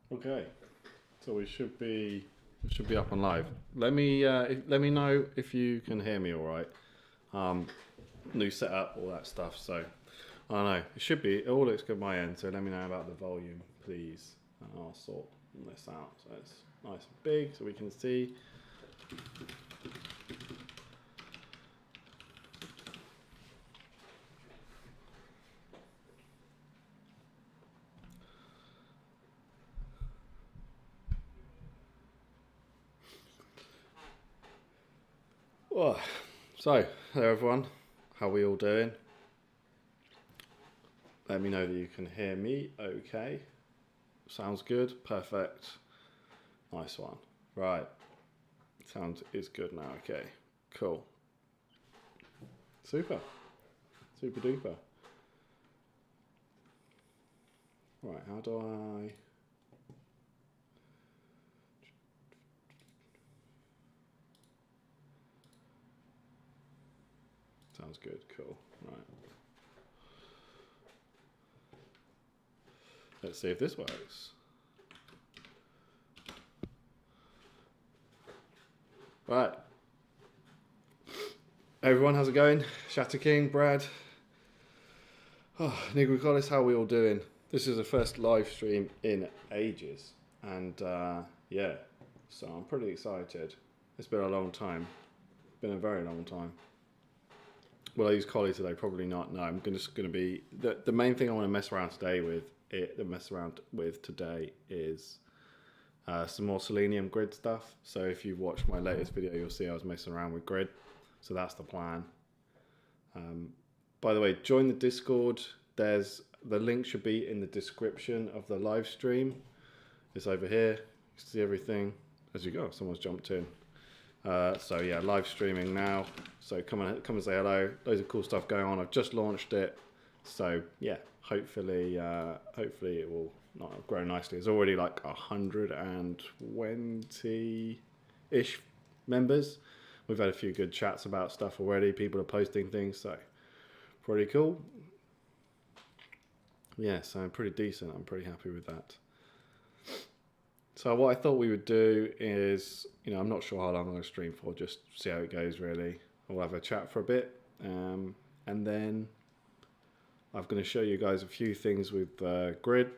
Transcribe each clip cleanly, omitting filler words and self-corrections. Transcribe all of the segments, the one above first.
Okay, so we should be up and live. Let me know if you can hear me all right. Um, New setup, all that stuff. So I don't know. It should be. It all looks good on my end. So let me know about the volume, please, and I'll sort this out so it's nice and big so we can see. Oh, so hello everyone. How we all doing? Let me know that you can hear me. Okay. Sounds good. Perfect. Nice one. Right. Sound is good now. Okay. Cool. Super. Super duper. Right. How do I? Sounds good. Cool. Right. Let's see if this works. Right. Everyone, how's it going? Shatter King, Brad. Oh, Nigri Collis, how are we all doing? This is the first live stream in ages. And yeah, so I'm pretty excited. It's been a long time. Been a very long time. Will I use Collie today? Probably not. No, I'm just going to be... The main thing I want to mess around today is some more Selenium grid stuff. So if you watch my latest video, you'll see I was messing around with grid. So that's the plan. By the way, join the Discord. The link should be in the description of the live stream. It's over here. You see everything. As you go, someone's jumped in. So yeah, live streaming now. So come and say hello. Loads of cool stuff going on. I've just launched it. So yeah, hopefully it will grow nicely. There's already like 120-ish members. We've had a few good chats about stuff already. People are posting things, so pretty cool. Yeah, so pretty decent. I'm pretty happy with that. So what I thought we would do is, I'm not sure how long I'm going to stream for, just see how it goes really. We'll have a chat for a bit, and then I'm going to show you guys a few things with Grid,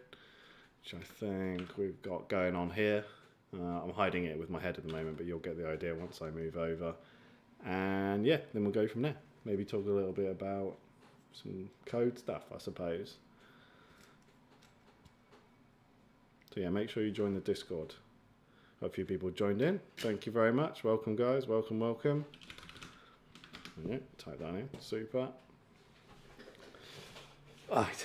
which I think we've got going on here. I'm hiding it with my head at the moment, but you'll get the idea once I move over. And yeah, then we'll go from there. Maybe talk a little bit about some code stuff, I suppose. So yeah, make sure you join the Discord. A few people joined in. Thank you very much. Welcome, guys. Welcome, welcome. Yeah, type that in. Super. Right.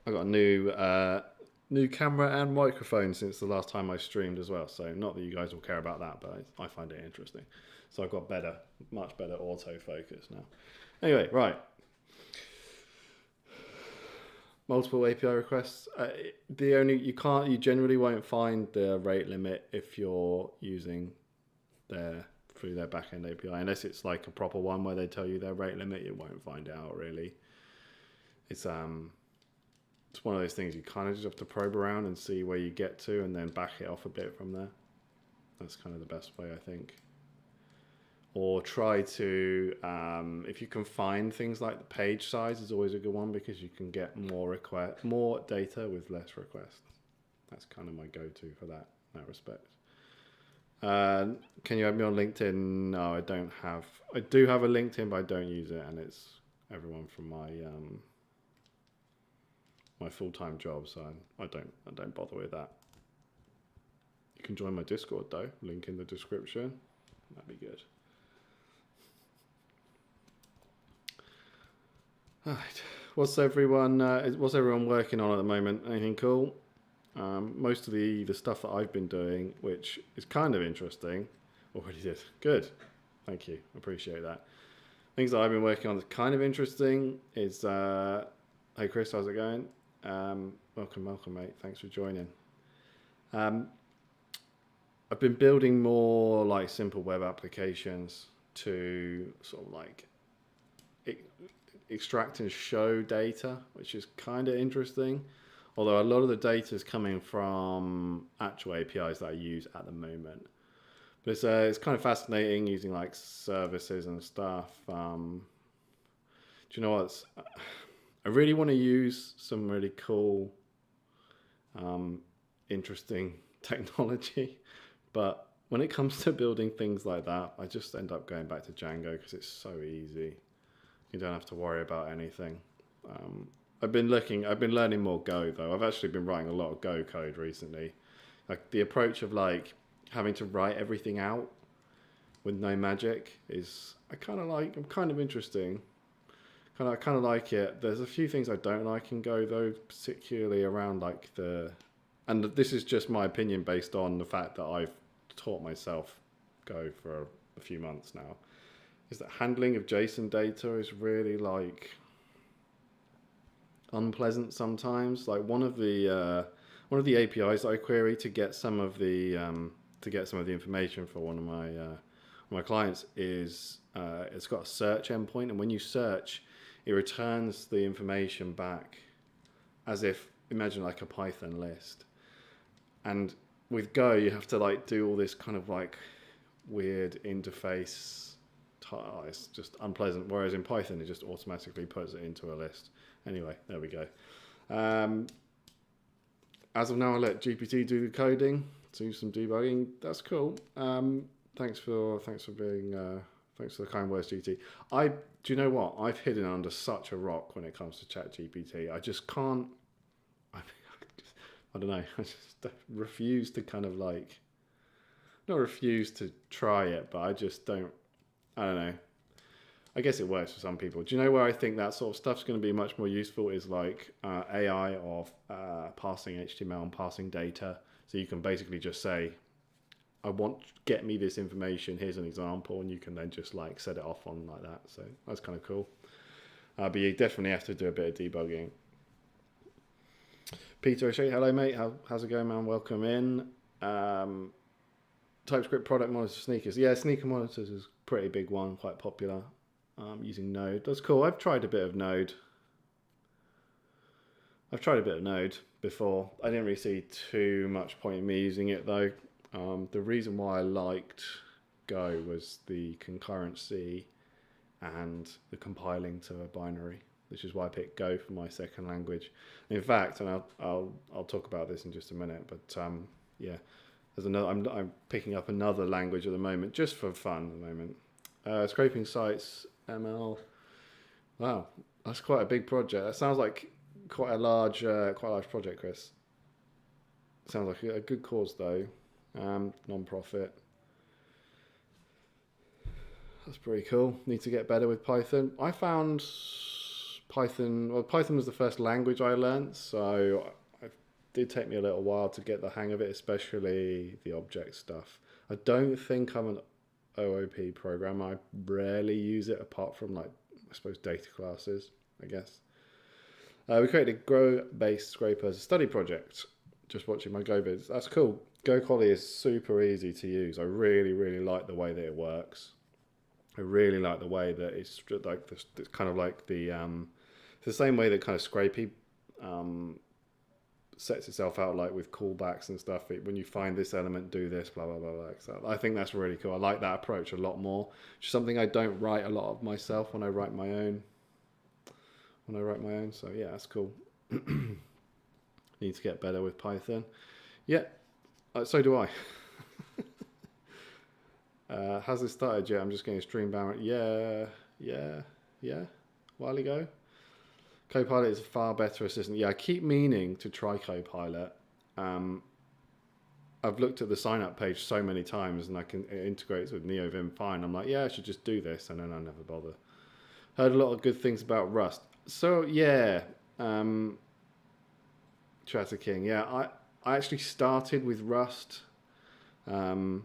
I got a new camera and microphone since the last time I streamed as well. So not that you guys will care about that, but I find it interesting. So I've got much better autofocus now. Anyway, right. Multiple API requests. You generally won't find the rate limit if you're using through their backend API, unless it's like a proper one where they tell you their rate limit. You won't find out really. It's one of those things you kind of just have to probe around and see where you get to, and then back it off a bit from there. That's kind of the best way, I think. Or try to, if you can find things like the page size is always a good one, because you can get more data with less requests. That's kind of my go-to for that in that respect. Can you add me on LinkedIn? No, I don't have. I do have a LinkedIn, but I don't use it, and it's everyone from my my full-time job, so I don't bother with that. You can join my Discord though. Link in the description. That'd be good. All right. What's everyone working on at the moment? Anything cool? Most of the stuff that I've been doing, which is kind of interesting, already did. Good. Thank you. Appreciate that. Things that I've been working on that's kind of interesting is, hey Chris, how's it going? Welcome, mate. Thanks for joining. I've been building more like simple web applications to sort of like extract and show data, which is kind of interesting. Although a lot of the data is coming from actual APIs that I use at the moment. But it's kind of fascinating using like services and stuff. Do you know what? I really want to use some really cool, interesting technology. But when it comes to building things like that, I just end up going back to Django because it's so easy. You don't have to worry about anything. I've been learning more Go though. I've actually been writing a lot of Go code recently. Like the approach of like having to write everything out with no magic is I'm kind of interesting. I kind of like it. There's a few things I don't like in Go though, particularly around like and this is just my opinion based on the fact that I've taught myself Go for a few months now, is that handling of JSON data is really like unpleasant sometimes. Like one of the APIs that I query to get some of the information for one of my clients is it's got a search endpoint, and when you search, it returns the information back as if, imagine like a Python list. And with Go, you have to like do all this kind of like weird interface. It's just unpleasant. Whereas in Python, it just automatically puts it into a list. Anyway, there we go. As of now, I let GPT do the coding, do some debugging. That's cool. Thanks for the kind words, GT. Do you know what? I've hidden under such a rock when it comes to ChatGPT. I just can't. I don't know. I just refuse to kind of like, not refuse to try it, but I just don't. I don't know. I guess it works for some people. Do you know where I think that sort of stuff's going to be much more useful is like AI of parsing HTML and parsing data. So you can basically just say, get me this information, here's an example, and you can then just like set it off on like that. So that's kind of cool. But you definitely have to do a bit of debugging. Peter O'Shea, hello mate, how's it going, man? Welcome in. TypeScript product monitor sneakers. Yeah, sneaker monitors is a pretty big one, quite popular. Using Node. That's cool. I've tried a bit of Node before. I didn't really see too much point in me using it though. The reason why I liked Go was the concurrency and the compiling to a binary, which is why I picked Go for my second language. In fact, and I'll talk about this in just a minute, but yeah, there's another. I'm picking up another language at the moment, just for fun at the moment. Scraping sites, ML. Wow, that's quite a big project. That sounds like quite a large project, Chris. Sounds like a good cause though. Non-profit. That's pretty cool. Need to get better with Python. I found Python. Well, Python was the first language I learned, so it did take me a little while to get the hang of it, especially the object stuff. I don't think I'm an OOP programmer. I rarely use it apart from like, I suppose, data classes, I guess. We created a Grow-based scraper as a study project. Just watching my Go vids. That's cool. Go Collie is super easy to use. I really, really like the way that it works. I really like the way that it's like this. It's kind of like it's the same way that kind of Scrapey sets itself out, like with callbacks and stuff. When you find this element, do this, blah blah blah blah. So I think that's really cool. I like that approach a lot more. Which is something I don't write a lot of myself when I write my own. So yeah, that's cool. Need to get better with Python. Yeah, so do I. Has this started yet? I'm just getting stream bound. Yeah. A while ago. Copilot is a far better assistant. Yeah, I keep meaning to try Copilot. I've looked at the sign up page so many times and it integrates with NeoVim fine. I'm like, yeah, I should just do this, and then I never bother. Heard a lot of good things about Rust. So yeah, Chatter King. Yeah, I actually started with Rust for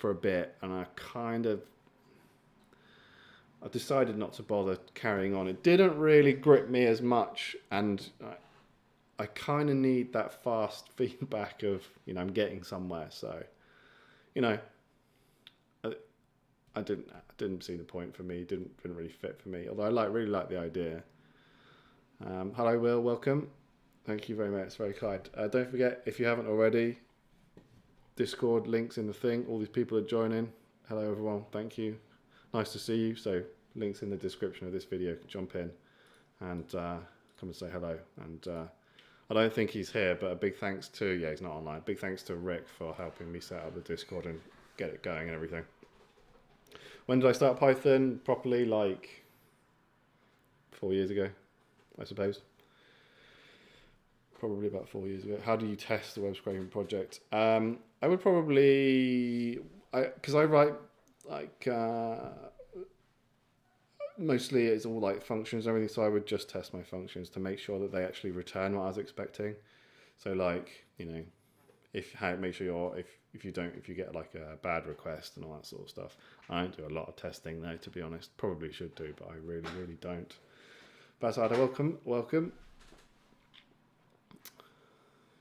a bit, and I decided not to bother carrying on. It didn't really grip me as much, and I kind of need that fast feedback of, I'm getting somewhere. So, I didn't see the point for me. Didn't really fit for me. Although I really like the idea. Hello, Will. Welcome. Thank you very much. It's very kind. Don't forget, if you haven't already, Discord links in the thing. All these people are joining. Hello, everyone. Thank you. Nice to see you. So links in the description of this video. Jump in and come and say hello. And I don't think he's here, but a big thanks to, yeah, he's not online. Big thanks to Rick for helping me set up the Discord and get it going and everything. When did I start Python properly? Like 4 years ago, I suppose. Probably about 4 years ago. How do you test the web scraping project? I would probably, because I write like, mostly it's all like functions and everything, so I would just test my functions to make sure that they actually return what I was expecting. So like, you know, make sure if you get like a bad request and all that sort of stuff. I don't do a lot of testing though, to be honest. Probably should do, but I really don't. Basada, welcome.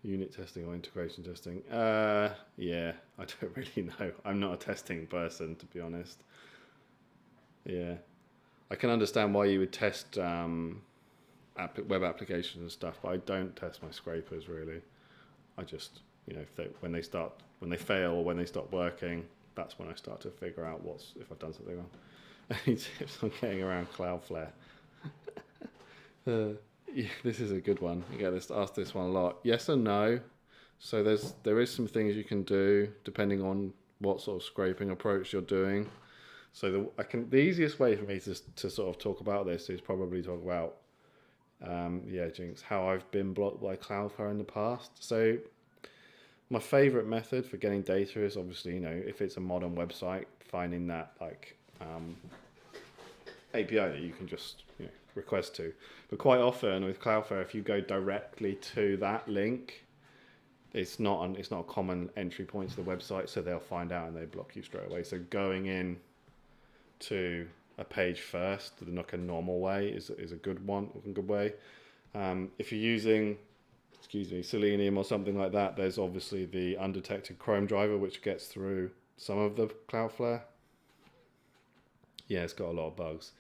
Unit testing or integration testing? Yeah, I don't really know. I'm not a testing person, to be honest. Yeah. I can understand why you would test web applications and stuff, but I don't test my scrapers really. I just, you know, when they fail or when they stop working, that's when I start to figure out if I've done something wrong. Any tips on getting around Cloudflare? Yeah, this is a good one. You get asked this one a lot. Yes and no. So there is some things you can do depending on what sort of scraping approach you're doing. So the easiest way for me to sort of talk about this is probably talk about Jinx, how I've been blocked by Cloudflare in the past. So my favorite method for getting data is obviously, you know, if it's a modern website, finding that like API that you can just, you know, request to. But quite often with Cloudflare, if you go directly to that link, it's not a common entry point to the website, so they'll find out and they block you straight away. So going in to a page first, the like a normal way is a good way. If you're using, Selenium or something like that, there's obviously the undetected Chrome driver which gets through some of the Cloudflare. Yeah, it's got a lot of bugs.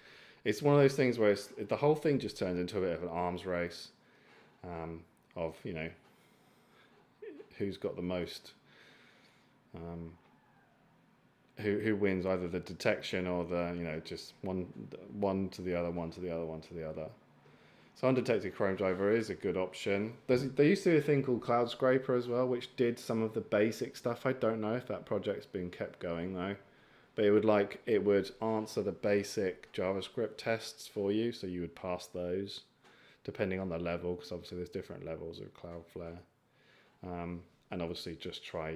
It's one of those things where the whole thing just turns into a bit of an arms race of, you know, who's got the most. Who wins either the detection or the, you know, just one to the other. So undetected Chrome driver is a good option. There used to be a thing called Cloud Scraper as well, which did some of the basic stuff. I don't know if that project's been kept going though, but it would answer the basic JavaScript tests for you, so you would pass those depending on the level, because obviously there's different levels of Cloudflare, and obviously just try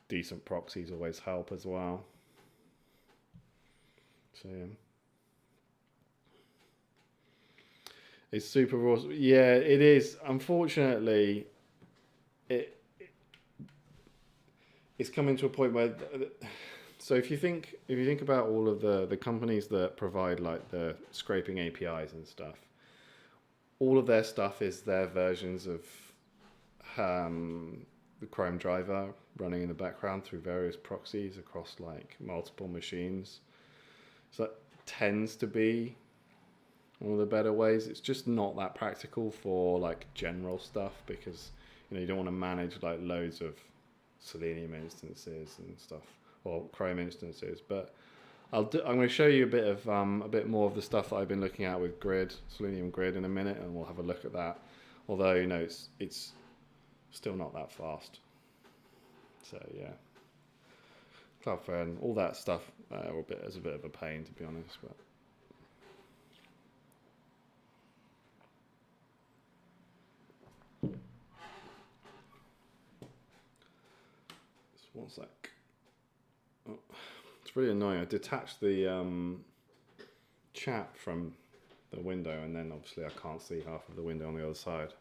decent proxies always help as well. So yeah. It's super raw. Yeah, it is. Unfortunately, it's coming to a point where. So if you think about all of the companies that provide like the scraping APIs and stuff, all of their stuff is their versions of the Chrome driver running in the background through various proxies across like multiple machines. So that tends to be one of the better ways. It's just not that practical for like general stuff, because, you know, you don't want to manage like loads of Selenium instances and stuff, or Chrome instances. But I'm going to show you a bit more of the stuff that I've been looking at with Selenium Grid in a minute, and we'll have a look at that. Although, you know, it's still not that fast. So yeah, Cloudflare and all that stuff is a bit of a pain, to be honest. But just one sec. Oh, it's really annoying. I detached the chat from the window, and then obviously I can't see half of the window on the other side.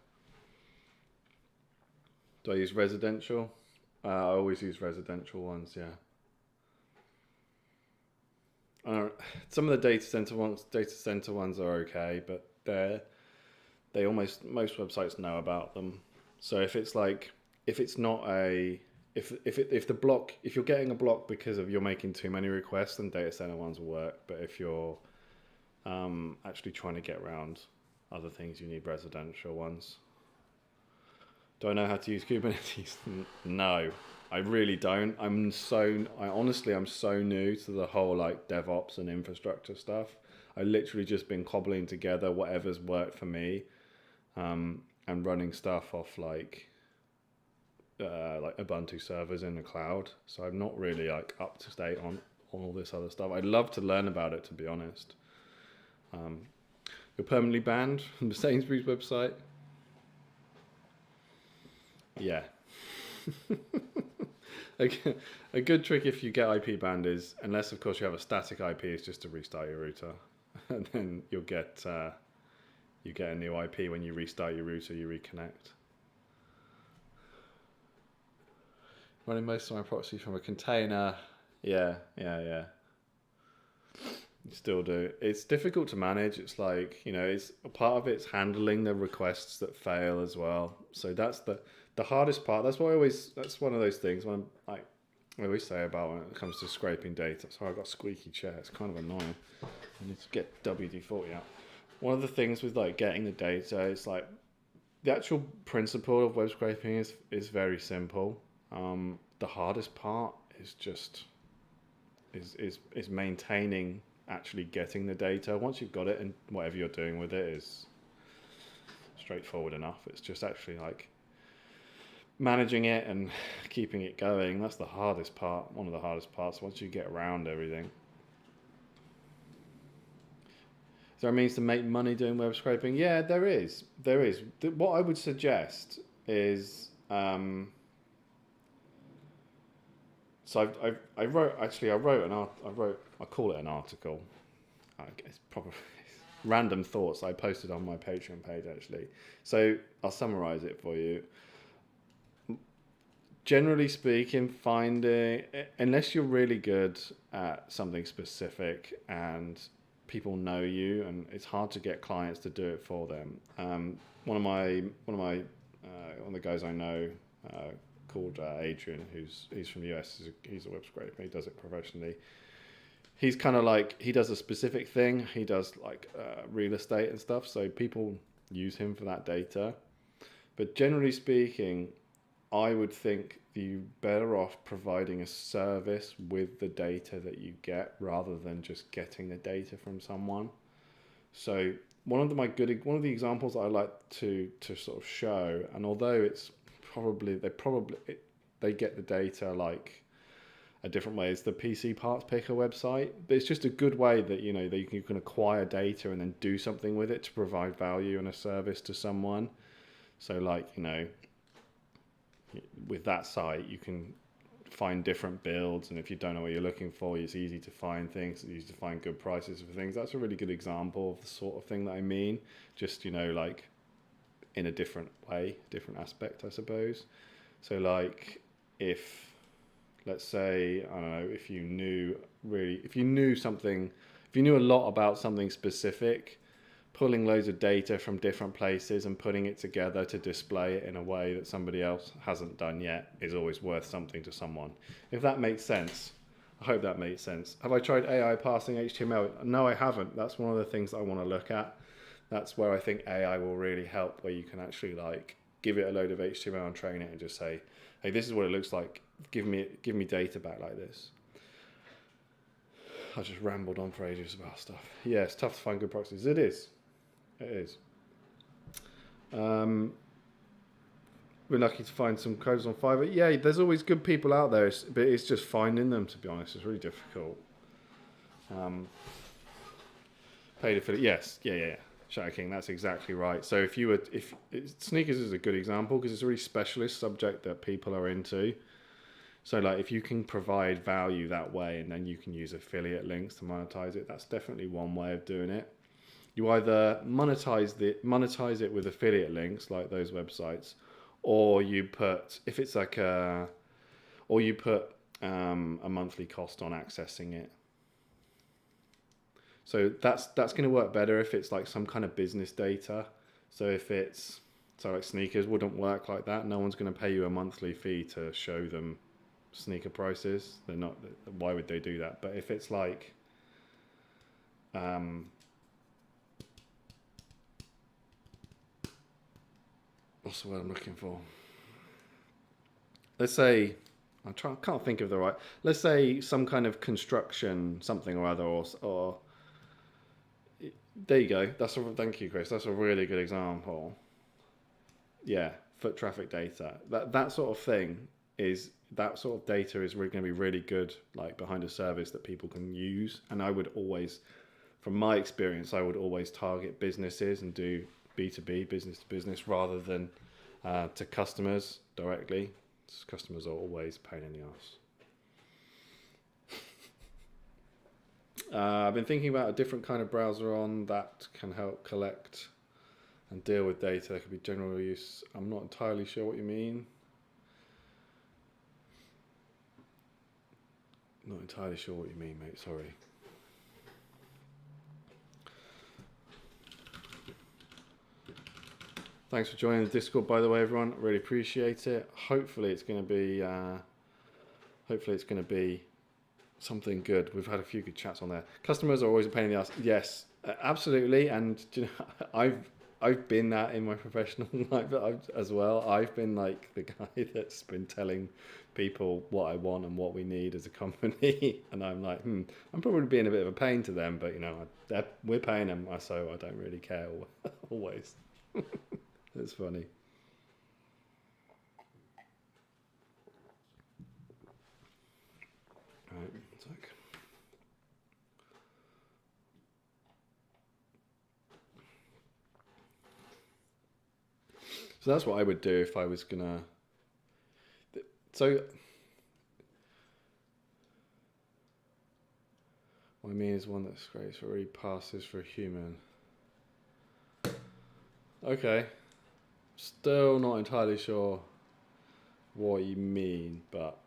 Do I use residential? I always use residential ones, yeah. Some of the data center ones are okay, but most websites know about them. So if it's not a if you're getting a block because of you're making too many requests, then data center ones will work. But if you're actually trying to get around other things, you need residential ones. Do I know how to use Kubernetes? No, I really don't. I'm so new to the whole like DevOps and infrastructure stuff. I literally just been cobbling together whatever's worked for me, and running stuff off like Ubuntu servers in the cloud. So I'm not really like up to date on all this other stuff. I'd love to learn about it, to be honest. You're permanently banned from the Sainsbury's website. Yeah. A good trick if you get IP banned is, unless of course you have a static IP, is just to restart your router, and then you get a new IP when you restart your router. You reconnect. Running most of my proxy from a container. Yeah. You still do. It's difficult to manage. It's like, it's a part of it's handling the requests that fail as well. So that's the hardest part. That's one of those things when I always say about when it comes to scraping data. Sorry, I've got a squeaky chair. It's kind of annoying. I need to get WD-40 out. One of the things with like getting the data, it's like the actual principle of web scraping is very simple. The hardest part is just is maintaining actually getting the data. Once you've got it and whatever you're doing with it is straightforward enough. It's just actually like managing it and keeping it going. That's the hardest part, one of the hardest parts once you get around everything. Is there a means to make money doing web scraping? Yeah, there is. What I would suggest is, so I call it an article. I guess probably random thoughts I posted on my Patreon page actually. So I'll summarize it for you. Generally speaking, unless you're really good at something specific and people know you, and it's hard to get clients to do it for them. One of the guys I know called Adrian, he's from the US. He's a web scraper. He does it professionally. He's kind of like, he does a specific thing. He does like real estate and stuff. So people use him for that data. But generally speaking, I would think you're better off providing a service with the data that you get rather than just getting the data from someone. So one of the examples I like to sort of show, and although it's they get the data like a different way, is the PC Parts Picker website. But it's just a good way that you can acquire data and then do something with it to provide value and a service to someone. So like, with that site, you can find different builds, and if you don't know what you're looking for, it's easy to find things. It's easy to find good prices for things. That's a really good example of the sort of thing that I mean. Just like in a different way, different aspect, I suppose. So like let's say, I don't know, if you knew a lot about something specific, pulling loads of data from different places and putting it together to display it in a way that somebody else hasn't done yet is always worth something to someone. If that makes sense. I hope that makes sense. Have I tried AI parsing HTML? No, I haven't. That's one of the things I want to look at. That's where I think AI will really help, where you can actually like give it a load of HTML and train it and just say, hey, this is what it looks like. Give me data back like this. I just rambled on for ages about stuff. Yeah, it's tough to find good proxies. It is. We're lucky to find some codes on Fiverr. Yeah, there's always good people out there, but it's just finding them, to be honest. It's really difficult. Paid affiliate. Yes. Yeah. Shadow King, that's exactly right. So if sneakers is a good example because it's a really specialist subject that people are into. So like if you can provide value that way and then you can use affiliate links to monetize it, that's definitely one way of doing it. You either monetize it with affiliate links like those websites, or you put a monthly cost on accessing it. So that's going to work better if it's like some kind of business data. So if it's So like sneakers wouldn't work like that. No one's going to pay you a monthly fee to show them sneaker prices. They're not. Why would they do that? But if it's like, what's the word I'm looking for? Let's say I can't think of the right. Let's say some kind of construction, something or other, or there you go. Thank you, Chris. That's a really good example. Yeah, foot traffic data. That sort of thing is that sort of data is really going to be really good, like behind a service that people can use. And I would always, from my experience, I would always target businesses and do B2B, business to business, rather than to customers directly. Customers are always a pain in the ass. I've been thinking about a different kind of browser on that can help collect and deal with data. That could be general use. I'm not entirely sure what you mean. Not entirely sure what you mean, mate. Sorry. Thanks for joining the Discord, by the way, everyone. Really appreciate it. Hopefully, it's going to be something good. We've had a few good chats on there. Customers are always a pain in the ass. Yes, absolutely. And you know, I've been that in my professional life as well. I've been like the guy that's been telling people what I want and what we need as a company, and I'm like, I'm probably being a bit of a pain to them, but you know, we're paying them, so I don't really care always. It's funny. All right, it's like. So that's what I would do if I was gonna. So what I mean is one that scrapes already passes for a human. Okay, still not entirely sure what you mean, but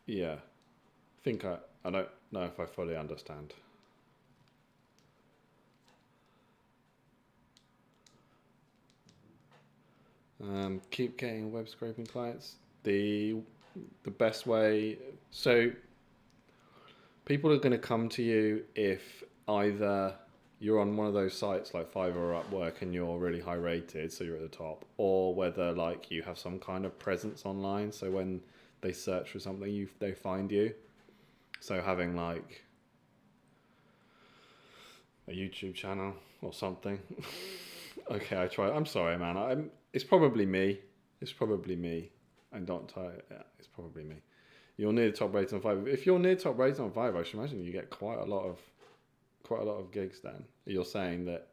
yeah, I think I don't know if I fully understand. Keep getting web scraping clients. The best way. So people are going to come to you if either you're on one of those sites like Fiverr or Upwork and you're really high rated, so you're at the top, or whether like you have some kind of presence online, so when they search for something, they find you. So having like a YouTube channel or something. Okay, I try. I'm sorry, man. It's probably me. It's probably me. I'm not tired. Yeah, it's probably me. You're near the top rated on Fiverr. If you're near top rated on Fiverr, I should imagine you get quite a lot of gigs. Then you're saying that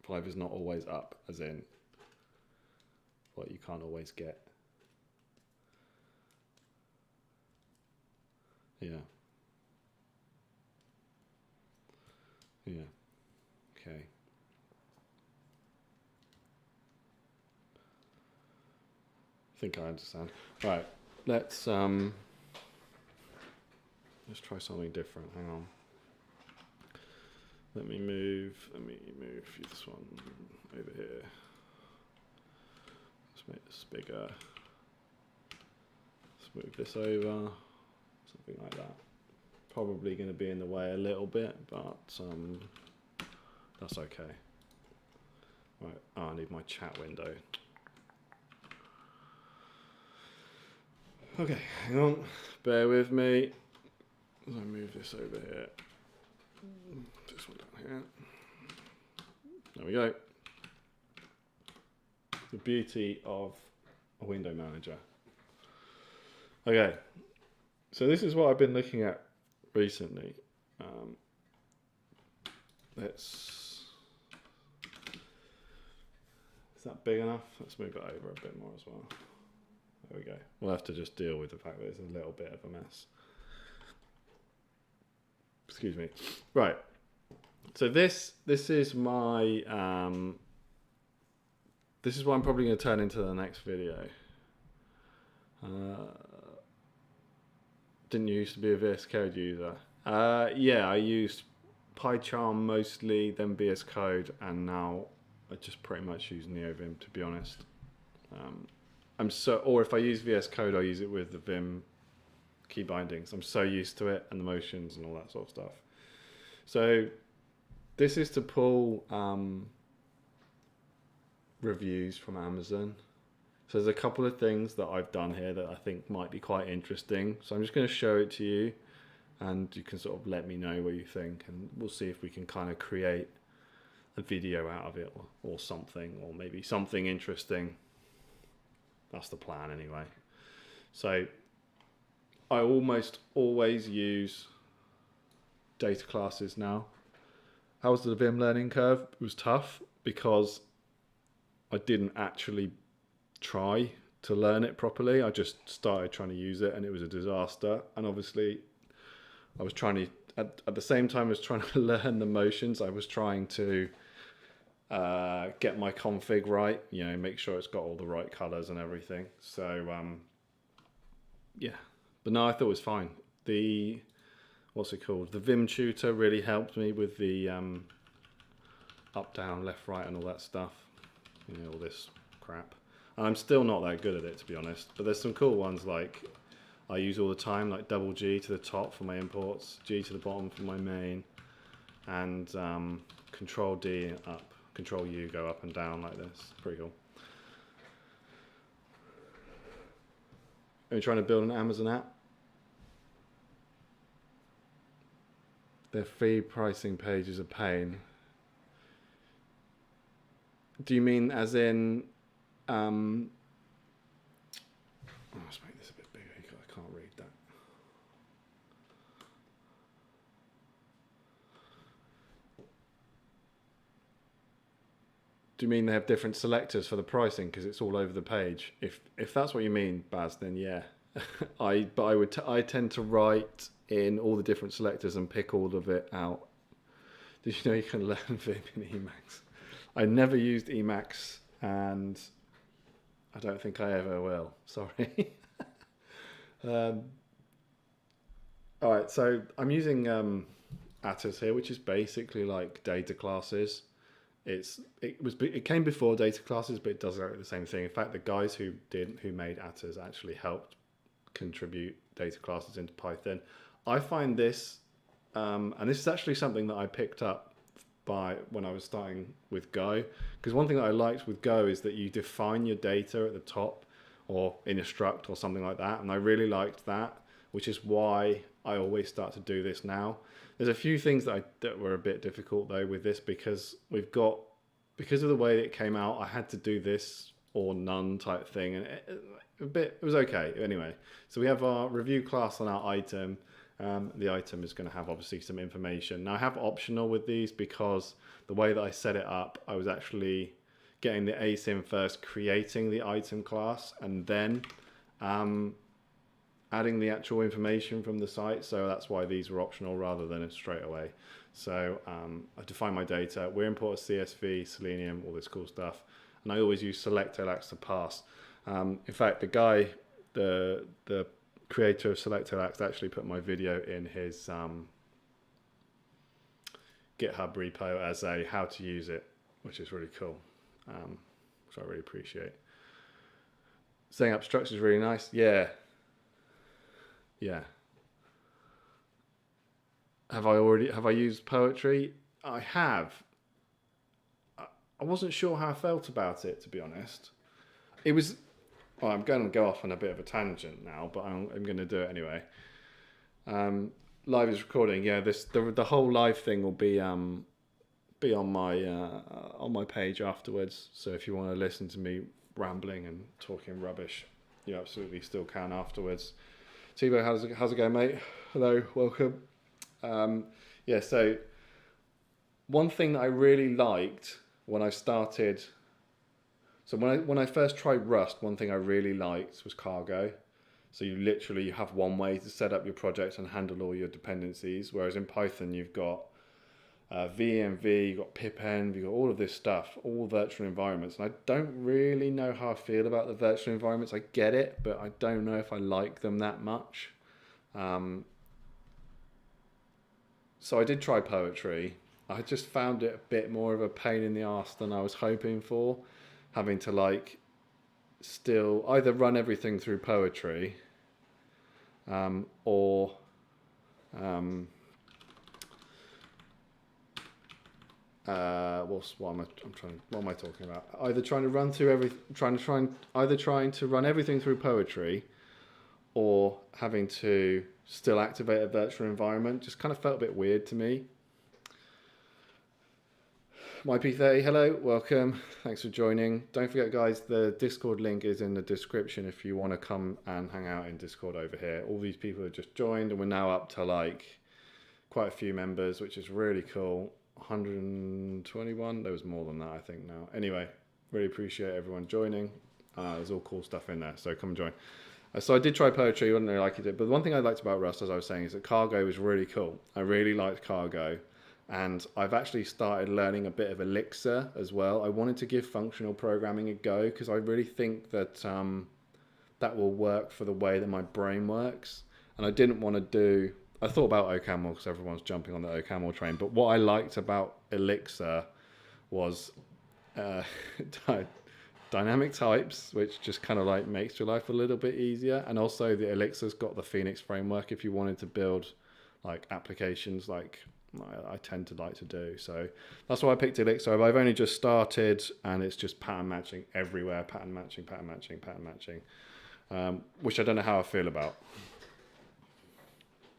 Fiverr's not always up, as in, what you can't always get. Yeah. Yeah. Okay. I think I understand. Right. Let's try something different. Hang on. Let me move this one over here. Let's make this bigger. Let's move this over. Something like that. Probably going to be in the way a little bit, but that's okay. Right. Oh, I need my chat window. Okay, hang on. Bear with me. As I move this over here. This one down here. There we go. The beauty of a window manager. Okay, so this is what I've been looking at recently. Is that big enough? Let's move it over a bit more as well. There we go. We'll have to just deal with the fact that it's a little bit of a mess. Excuse me. Right. So this is my this is what I'm probably going to turn into the next video. Didn't you used to be a VS Code user? Yeah, I used PyCharm mostly, then VS Code, and now I just pretty much use NeoVim, to be honest. Or if I use VS Code, I use it with the Vim key bindings. I'm so used to it, and the motions and all that sort of stuff. So this is to pull reviews from Amazon. So there's a couple of things that I've done here that I think might be quite interesting. So I'm just going to show it to you, and you can sort of let me know what you think, and we'll see if we can kind of create a video out of it, or something, or maybe something interesting. That's the plan anyway. So I almost always use data classes now. How was the Vim learning curve? It was tough because I didn't actually try to learn it properly. I just started trying to use it, and it was a disaster. And obviously I was trying to, at the same time as trying to learn the motions, I was trying to get my config right, make sure it's got all the right colors and everything. So yeah, but no, I thought it was fine. The Vim tutor really helped me with the up, down, left, right, and all that stuff. All this crap. And I'm still not that good at it, to be honest. But there's some cool ones like I use all the time, like double G to the top for my imports, G to the bottom for my main, and Control D up, Control U go up and down like this. Pretty cool. Are you trying to build an Amazon app? Their fee pricing page is a pain. Do you mean as in... let's make this a bit bigger. I can't read that. Do you mean they have different selectors for the pricing because it's all over the page? If that's what you mean, Baz, then yeah. I tend to write in all the different selectors and pick all of it out. Did you know you can learn Vim in Emacs? I never used Emacs, and I don't think I ever will. Sorry. All right, so I'm using Atters here, which is basically like data classes. It came before data classes, but it does exactly the same thing. In fact, the guys who made Atters actually helped contribute data classes into Python. I find this, and this is actually something that I picked up when I was starting with Go, because one thing that I liked with Go is that you define your data at the top or in a struct or something like that, and I really liked that, which is why I always start to do this now. There's a few things that were a bit difficult though with this, because because of the way it came out, I had to do this or none type thing, and it was okay anyway. So we have our review class on our item. The item is going to have obviously some information. Now I have optional with these because the way that I set it up, I was actually getting the async first, creating the item class, and then adding the actual information from the site. So that's why these were optional rather than straight away. So I define my data. We import a CSV, Selenium, all this cool stuff. And I always use select-lax to pass. In fact, the guy, the creator of select-lax actually put my video in his GitHub repo as a how to use it, which is really cool, which I really appreciate. Setting up structures is really nice. Yeah. Have I used poetry? I have. I wasn't sure how I felt about it, to be honest. Well, I'm going to go off on a bit of a tangent now, but I'm going to do it anyway. Live is recording. Yeah, the whole live thing will be on my page afterwards. So if you want to listen to me rambling and talking rubbish, you absolutely still can afterwards. Tebow, how's it going, mate? Hello, welcome. So one thing that I really liked when I started. So when I first tried Rust, one thing I really liked was cargo. So you have one way to set up your project and handle all your dependencies. Whereas in Python, you've got venv, you've got pipenv, you've got all of this stuff, all virtual environments. And I don't really know how I feel about the virtual environments. I get it, but I don't know if I like them that much. so I did try poetry. I just found it a bit more of a pain in the arse than I was hoping for, having to like still either run everything through poetry, or um, what am I talking about? Either trying to run through either trying to run everything through poetry, or having to still activate a virtual environment. Just kind of felt a bit weird to me. My P30, hello, welcome. Thanks for joining. Don't forget, guys, the Discord link is in the description if you want to come and hang out in Discord over here. All these people have just joined, and we're now up to like quite a few members, which is really cool. 121. There was more than that, I think, now. Anyway, really appreciate everyone joining. There's all cool stuff in there, so come join. So I did try poetry. I wouldn't really like it, but one thing I liked about Rust, as I was saying, is that cargo was really cool. I really liked cargo. And I've actually started learning a bit of Elixir as well. I wanted to give functional programming a go because I really think that that will work for the way that my brain works. And I didn't want to do... I thought about OCaml because everyone's jumping on the OCaml train. But what I liked about Elixir was dynamic types, which just kind of like makes your life a little bit easier. And also the Elixir's got the Phoenix framework if you wanted to build like applications like I tend to like to do. So that's why I picked Elixir. I've only just started and it's just pattern matching everywhere. Pattern matching, which I don't know how I feel about.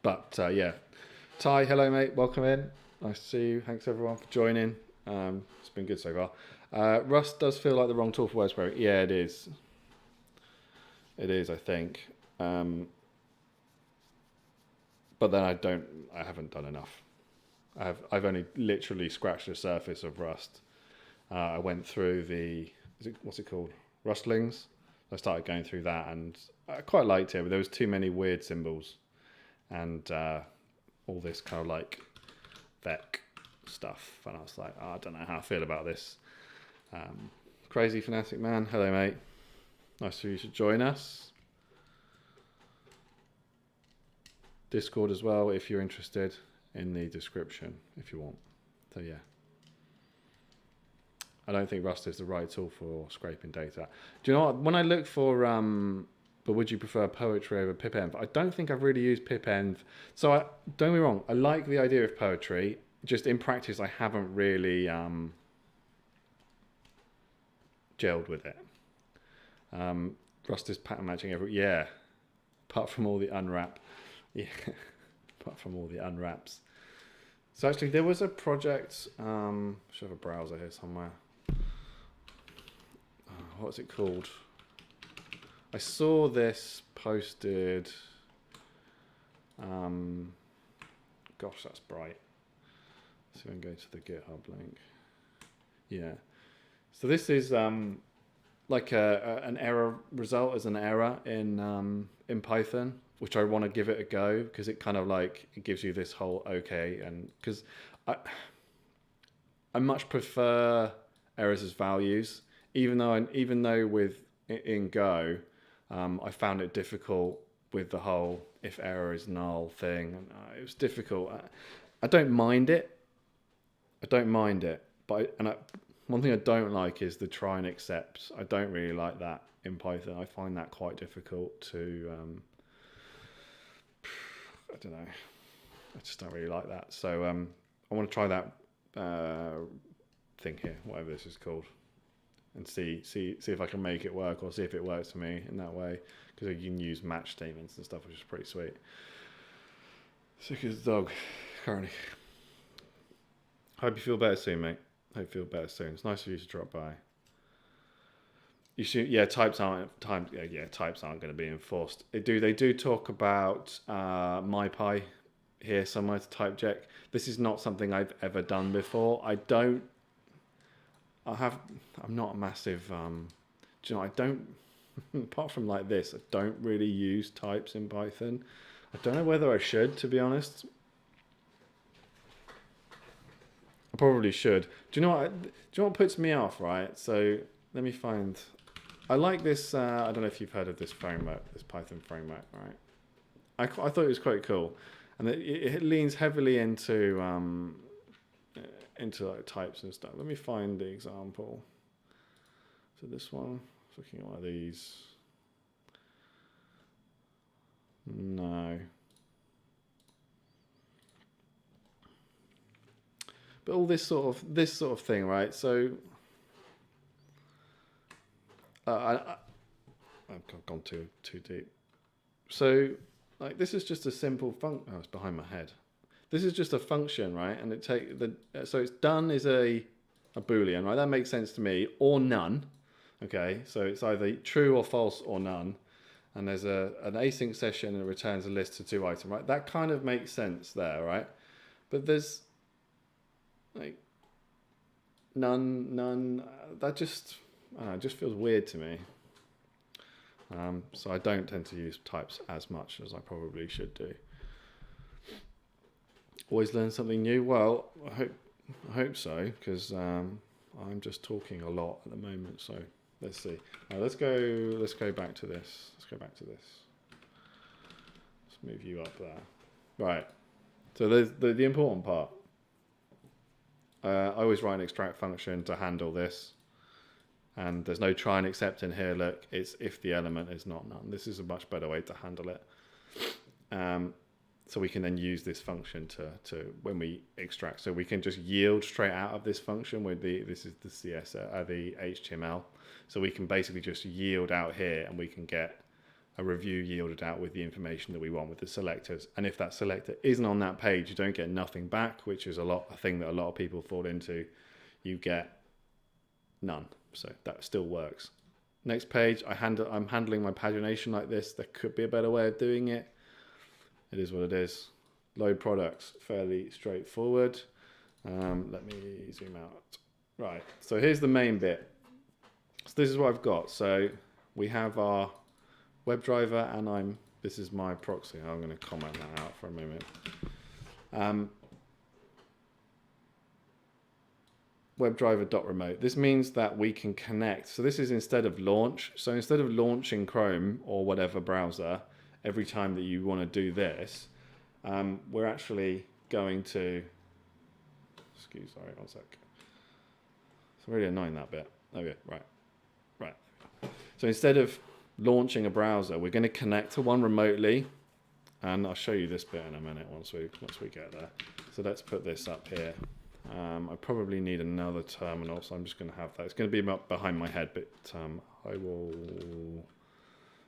But yeah. Ty, hello mate, welcome in. Nice to see you. Thanks everyone for joining. It's been good so far. Rust does feel like the wrong tool for web scraping. Yeah, it is. It is, I think. But then I haven't done enough. I've only literally scratched the surface of Rust. I went through what's it called? Rustlings. I started going through that and I quite liked it, but there was too many weird symbols and all this kind of like vec stuff. And I was like, oh, I don't know how I feel about this. Crazy Fanatic Man. Hello, mate. Nice for you to join us. Discord as well, if you're interested. In the description if you want. So yeah, I don't think Rust is the right tool for scraping data. Do you know what, when I look for but would you prefer poetry over pipenv, I don't think I've really used pipenv. So don't get me wrong, I like the idea of poetry, just in practice I haven't really gelled with it. Rust is pattern matching apart from all the unwrap. Apart from all the unwraps. So actually there was a project, I should have a browser here somewhere. What's it called? I saw this posted, gosh, that's bright. Let's see if I can go to the GitHub link. Yeah. So this is like an error result as an error in Python, which I want to give it a go because it kind of like it gives you this whole okay, and because I much prefer errors as values, even though with in Go I found it difficult with the whole if error is null thing, and it was difficult. I don't mind it, but one thing I don't like is the try and accept. I don't really like that in Python. I find that quite difficult to I don't know. I just don't really like that. So I want to try that thing here, whatever this is called, and see if I can make it work, or see if it works for me in that way. Because you can use match statements and stuff, which is pretty sweet. Sick as a dog, currently. Hope you feel better soon, mate. Hope you feel better soon. It's nice of you to drop by. You should, types aren't going to be enforced. They do talk about MyPy here somewhere to type check. This is not something I've ever done before. I'm not a massive. I don't. Apart from like this, I don't really use types in Python. I don't know whether I should, to be honest. I probably should. Do you know what puts me off? Right. So let me find. I like this, I don't know if you've heard of this framework, this Python framework, right? I thought it was quite cool. and it leans heavily into like types and stuff. Let me find the example. So this one, looking at one of these. No. But all this sort of thing, right? So I've gone too deep. So like this is just a simple function. Oh, it's behind my head. This is just a function, right? And so it's done is a Boolean, right? That makes sense to me, or none. Okay, so it's either true or false or none. And there's an async session and it returns a list of 2 items, right? That kind of makes sense there, right? But there's like none. That just feels weird to me. So I don't tend to use types as much as I probably should do. Always learn something new. Well, I hope so, because I'm just talking a lot at the moment. So let's see. Let's go back to this. Let's move you up there. Right. So there's the important part. I always write an extract function to handle this. And there's no try and except in here. Look, it's if the element is not none. This is a much better way to handle it. So we can then use this function to when we extract. So we can just yield straight out of this function with this is the the HTML. So we can basically just yield out here, and we can get a review yielded out with the information that we want with the selectors. And if that selector isn't on that page, you don't get nothing back, which is a thing that a lot of people fall into. You get none. So that still works. Next page, I'm handling my pagination like this. There could be a better way of doing it. It is what it is. Load products, fairly straightforward. Let me zoom out. Right, so here's the main bit. So this is what I've got. So we have our WebDriver, and this is my proxy. I'm going to comment that out for a moment. WebDriver.remote. This means that we can connect. So this is instead of launch. So instead of launching Chrome or whatever browser every time that you want to do this, we're actually going to. Sorry, 1 sec. It's really annoying, that bit. Okay, right. So instead of launching a browser, we're going to connect to one remotely, and I'll show you this bit in a minute once we get there. So let's put this up here. I probably need another terminal, so I'm just going to have that. It's going to be behind my head, but I will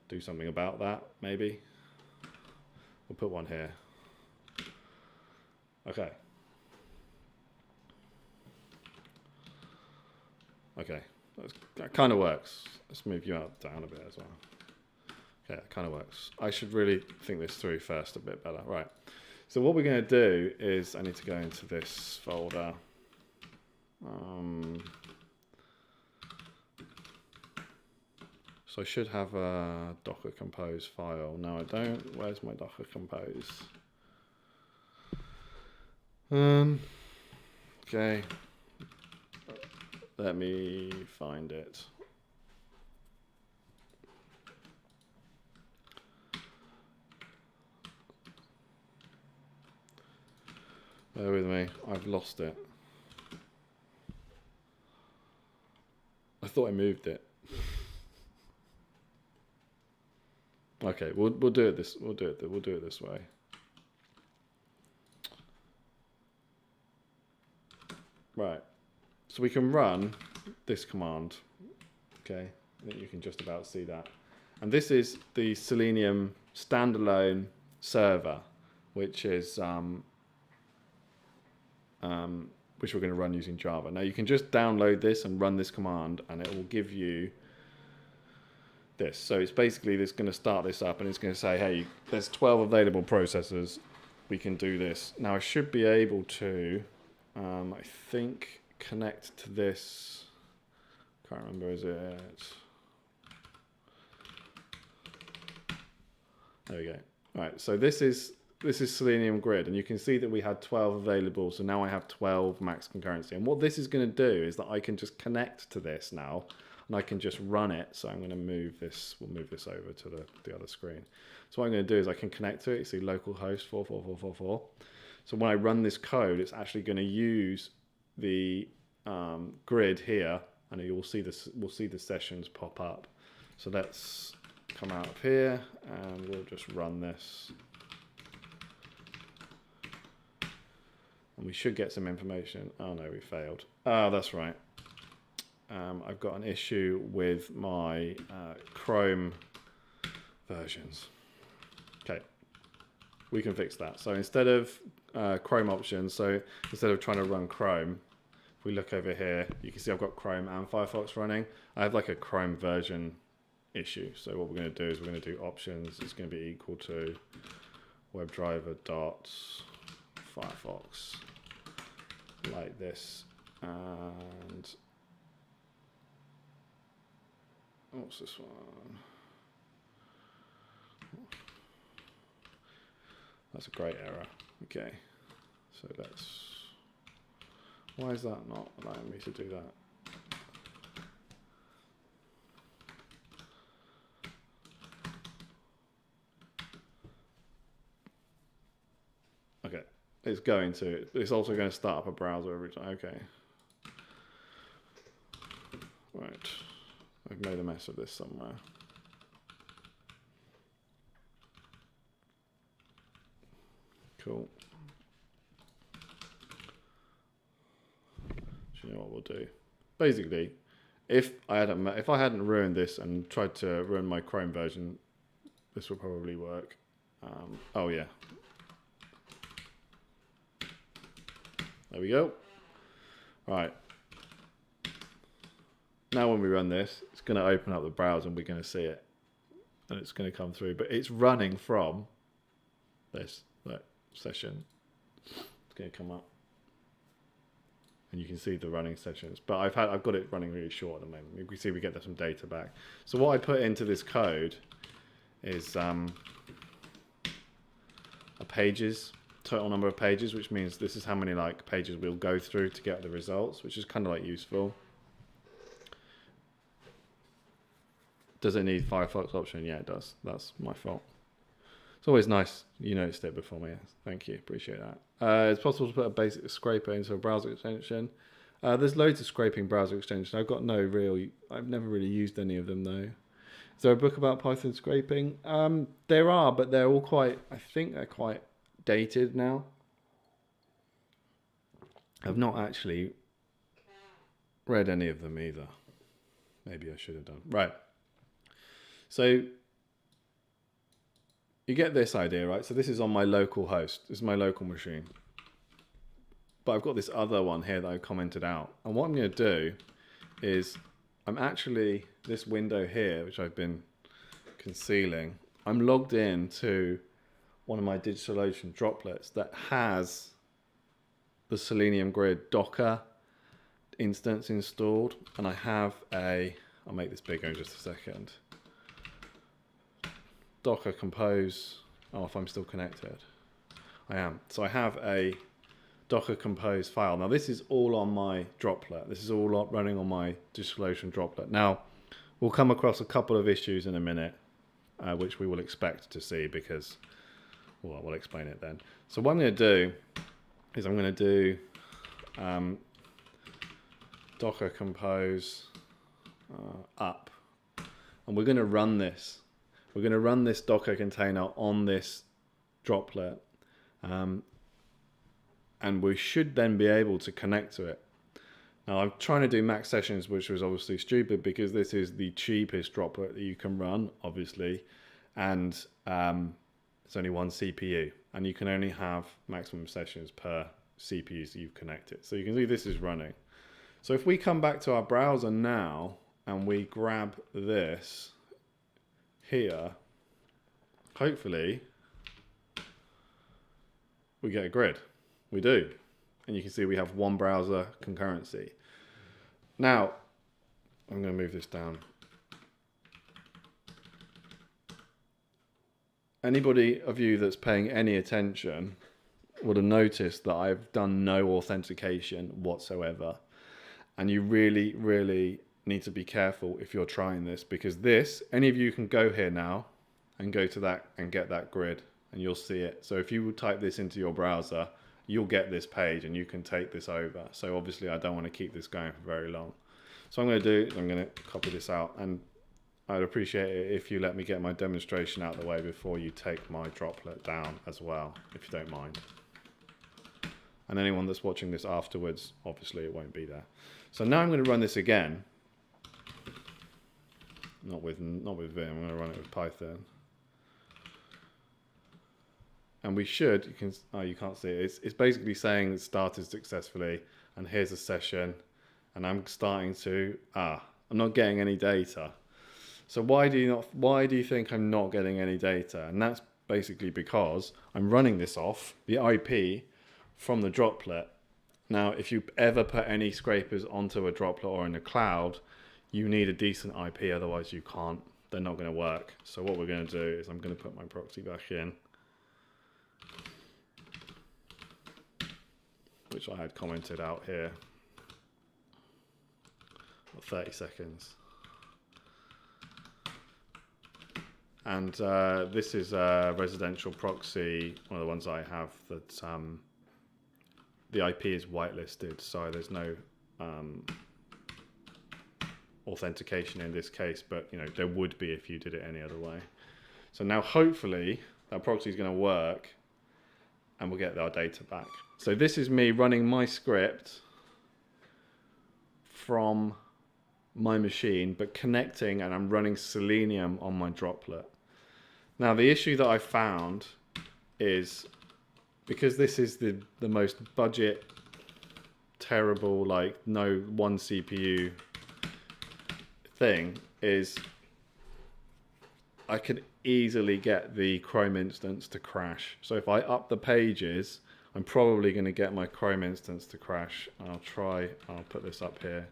do something about that, maybe. We'll put one here. Okay. That kind of works. Let's move you down a bit as well. Okay, that kind of works. I should really think this through first a bit better. Right. So what we're going to do is, I need to go into this folder. So I should have a Docker Compose file. No, I don't. Where's my Docker Compose? Okay. Let me find it. Bear with me, I've lost it. I thought I moved it. Okay, we'll do it this way. Right. So we can run this command. Okay, I think you can just about see that. And this is the Selenium standalone server, which is which we're going to run using Java. Now you can just download this and run this command, and it will give you this. So it's basically this going to start this up, and it's going to say, hey, there's 12 available processors. We can do this. Now I should be able to, I think, connect to this. Can't remember, is it? There we go. Right, so this is Selenium Grid, and you can see that we had 12 available, so now I have 12 max concurrency. And what this is going to do is that I can just connect to this now. and I can just run it. So I'm going to move this, we'll move this over to the other screen. So what I'm going to do is I can connect to it, see localhost 44444. So when I run this code, it's actually going to use the grid here, and you'll see this, we'll see the sessions pop up. So let's come out of here and we'll just run this. And we should get some information. Oh no, we failed. Oh, that's right. I've got an issue with my Chrome versions. Okay, we can fix that. So instead of Chrome options, so instead of trying to run Chrome, if we look over here, you can see I've got Chrome and Firefox running. I have like a Chrome version issue. So what we're going to do is we're going to do options. It's going to be equal to WebDriver dot Firefox like this, and what's this one? That's a great error. Okay, so let's, why is that not allowing me to do that? Okay, it's going to, it's also going to start up a browser every time. Okay, right, I've made a mess of this somewhere. Cool. Do you know what we'll do? Basically, if I hadn't ruined this and tried to ruin my Chrome version, this will probably work. Oh yeah. There we go. Right. Now when we run this, it's going to open up the browser and we're going to see it. And it's going to come through. But it's running from this session. It's going to come up. And you can see the running sessions. But I've got it running really short at the moment. You can see we get some data back. So what I put into this code is a pages, total number of pages, which means this is how many like pages we'll go through to get the results, which is kind of like useful. Does it need Firefox option? Yeah, it does. That's my fault. It's always nice you noticed it before me. Thank you, appreciate that. It's possible to put a basic scraper into a browser extension. There's loads of scraping browser extensions. I've never really used any of them though. Is there a book about Python scraping? There are, but they're all I think they're quite dated now. I've not actually read any of them either. Maybe I should have done. Right. So you get this idea, right? So this is on my local host. This is my local machine. But I've got this other one here that I commented out. And what I'm going to do is this window here, which I've been concealing, I'm logged in to one of my DigitalOcean droplets that has the Selenium Grid Docker instance installed. And I have I'll make this bigger in just a second. Docker compose, if I'm still connected. I am. So I have a Docker compose file. Now this is all on my droplet. This is all running on my DigitalOcean droplet. Now we'll come across a couple of issues in a minute, which we will expect to see because, well, we'll explain it then. So what I'm going to do is I'm going to do Docker compose up, and we're going to run this. We're going to run this Docker container on this droplet, and we should then be able to connect to it. Now I'm trying to do max sessions, which was obviously stupid because this is the cheapest droplet that you can run, obviously, and it's only one CPU, and you can only have maximum sessions per CPU that you've connected. So you can see this is running. So if we come back to our browser now and we grab this here, hopefully we get a grid. We do. And you can see we have one browser concurrency. Now, I'm going to move this down. Anybody of you that's paying any attention would have noticed that I've done no authentication whatsoever. And you really, really need to be careful if you're trying this, because this, any of you can go here now and go to that and get that grid and you'll see it. So if you type this into your browser, you'll get this page and you can take this over. So obviously I don't want to keep this going for very long. So what I'm going to do is I'm going to copy this out, and I'd appreciate it if you let me get my demonstration out of the way before you take my droplet down as well, if you don't mind. And anyone that's watching this afterwards, obviously it won't be there. So now I'm going to run this again. Not with Vim, I'm going to run it with Python. And we should, you can't see it. It's basically saying it started successfully, and here's a session, and I'm starting to, I'm not getting any data. So why do you think I'm not getting any data? And that's basically because I'm running this off the IP from the droplet. Now, if you ever put any scrapers onto a droplet or in the cloud, you need a decent IP, otherwise you can't, they're not going to work. So what we're going to do is I'm going to put my proxy back in, which I had commented out here. 30 seconds. And this is a residential proxy, one of the ones I have that the IP is whitelisted, so there's no authentication in this case, but there would be if you did it any other way. So now hopefully that proxy is going to work and we'll get our data back. So this is me running my script from my machine, but connecting, and I'm running Selenium on my droplet. Now the issue that I found is, because this is the most budget, terrible, like no one CPU thing, is I could easily get the Chrome instance to crash. So if I up the pages, I'm probably going to get my Chrome instance to crash. I'll put this up here.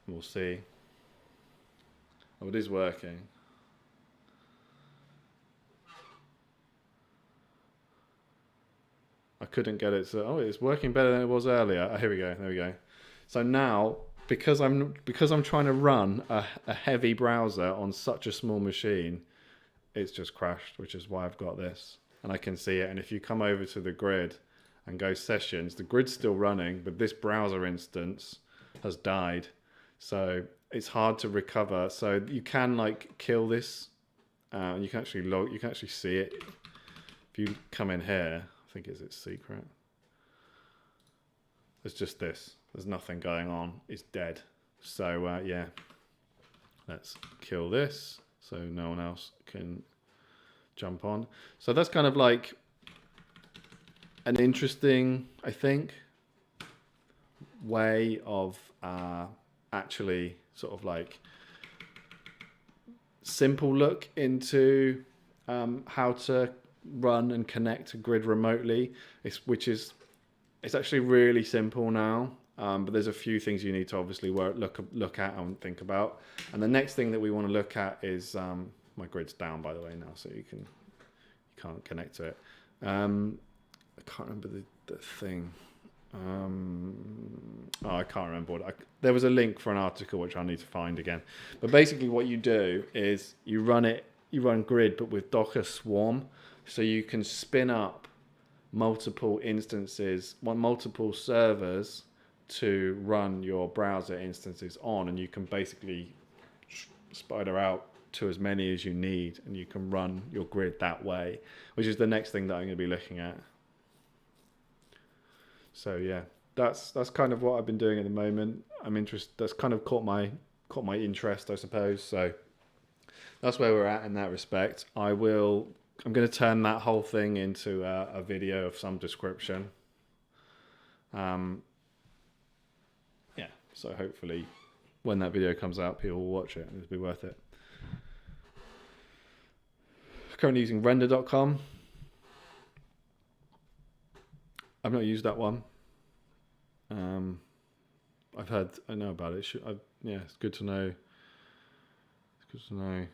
We'll see. Oh, it is working. I couldn't get it to, it's working better than it was earlier. Oh, here we go, there we go. So now, because I'm trying to run a heavy browser on such a small machine, it's just crashed, which is why I've got this. And I can see it, and if you come over to the grid and go sessions, the grid's still running, but this browser instance has died. So it's hard to recover. So you can like kill this. You can actually log. You can actually see it. If you come in here, I think it's secret. There's just this. There's nothing going on. It's dead. So yeah, let's kill this so no one else can jump on. So that's kind of like an interesting, I think, way of actually sort of like simple look into how to run and connect a grid remotely. It's actually really simple now, but there's a few things you need to obviously look at and think about. And the next thing that we want to look at is my grid's down, by the way, now, so you can't connect to it. I can't remember the thing. I can't remember there was a link for an article which I need to find again. But basically what you do is you run grid, but with Docker Swarm, so you can spin up multiple instances, multiple servers to run your browser instances on, and you can basically spider out to as many as you need, and you can run your grid that way, which is the next thing that I'm going to be looking at. So yeah, that's kind of what I've been doing at the moment. I'm interested. That's kind of caught my interest, I suppose. So that's where we're at in that respect. I'm going to turn that whole thing into a video of some description. Yeah. So hopefully, when that video comes out, people will watch it and it'll be worth it. Currently using render.com. I've not used that one. I know about it. Yeah, it's good to know. It's good to know.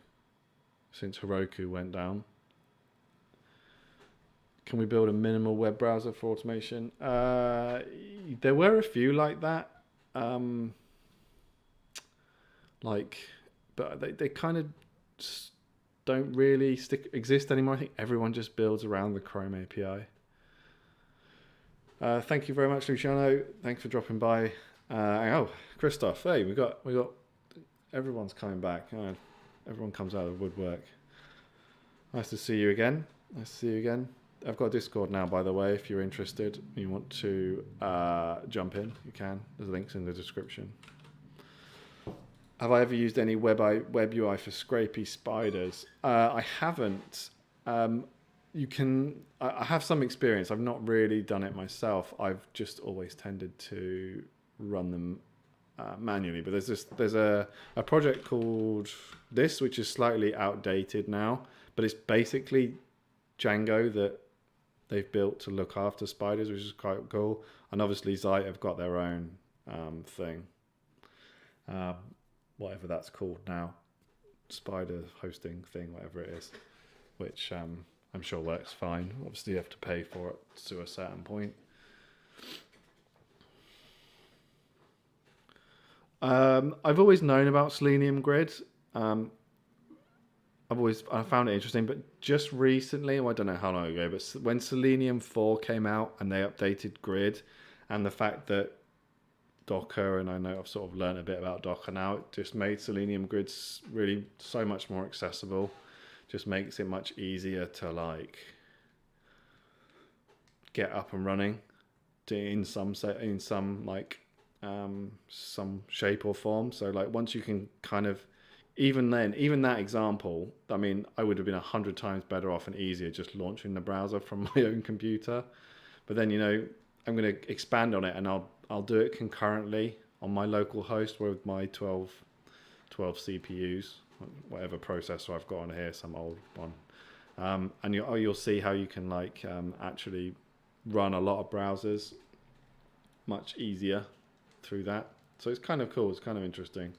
Since Heroku went down, can we build a minimal web browser for automation? There were a few like that. like, but they kind of don't really exist anymore. I think everyone just builds around the Chrome API. Thank you very much, Luciano. Thanks for dropping by. Oh, Christoph, hey, we got everyone's coming back. Everyone comes out of the woodwork. Nice to see you again. I've got a Discord now, by the way. If you're interested, you want to jump in, you can. There's links in the description. Have I ever used any web UI for scrapey spiders? I haven't. I have some experience. I've not really done it myself. I've just always tended to run them manually. But there's a project called this, which is slightly outdated now, but it's basically Django that they've built to look after spiders, which is quite cool. And obviously Zeit have got their own thing, whatever that's called now, spider hosting thing, whatever it is, which I'm sure works fine. Obviously you have to pay for it to a certain point. I've always known about Selenium Grid. I found it interesting, but just recently, well, I don't know how long ago, but when Selenium 4 came out and they updated Grid, and the fact that Docker, and I know I've sort of learned a bit about Docker now, it just made Selenium Grid really so much more accessible. Just makes it much easier to like get up and running in some shape or form. So like once you can kind of, even that example, I mean, I would have been 100 times better off and easier just launching the browser from my own computer. But then, I'm going to expand on it, and I'll do it concurrently on my local host with my 12 CPUs, whatever processor I've got on here, some old one. And you'll see how you can actually run a lot of browsers much easier through that. So it's kind of cool. It's kind of interesting,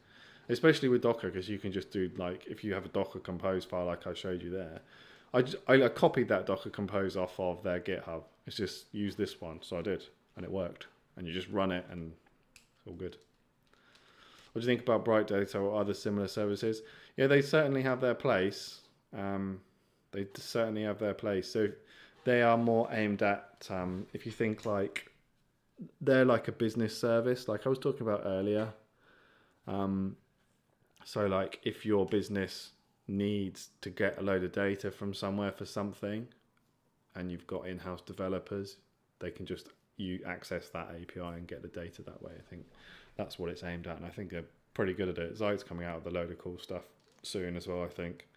especially with Docker, because you can just do if you have a Docker Compose file like I showed you there. I copied that Docker Compose off of their GitHub. It's just use this one, so I did, and it worked. And you just run it, and it's all good. What do you think about Bright Data or other similar services? Yeah, they certainly have their place. They certainly have their place. So they are more aimed at, if you think they're like a business service, like I was talking about earlier. So if your business needs to get a load of data from somewhere for something, and you've got in-house developers, they can just access that API and get the data that way. I think that's what it's aimed at, and I think they're pretty good at it. Zeit's coming out with a load of cool stuff soon as well, I think.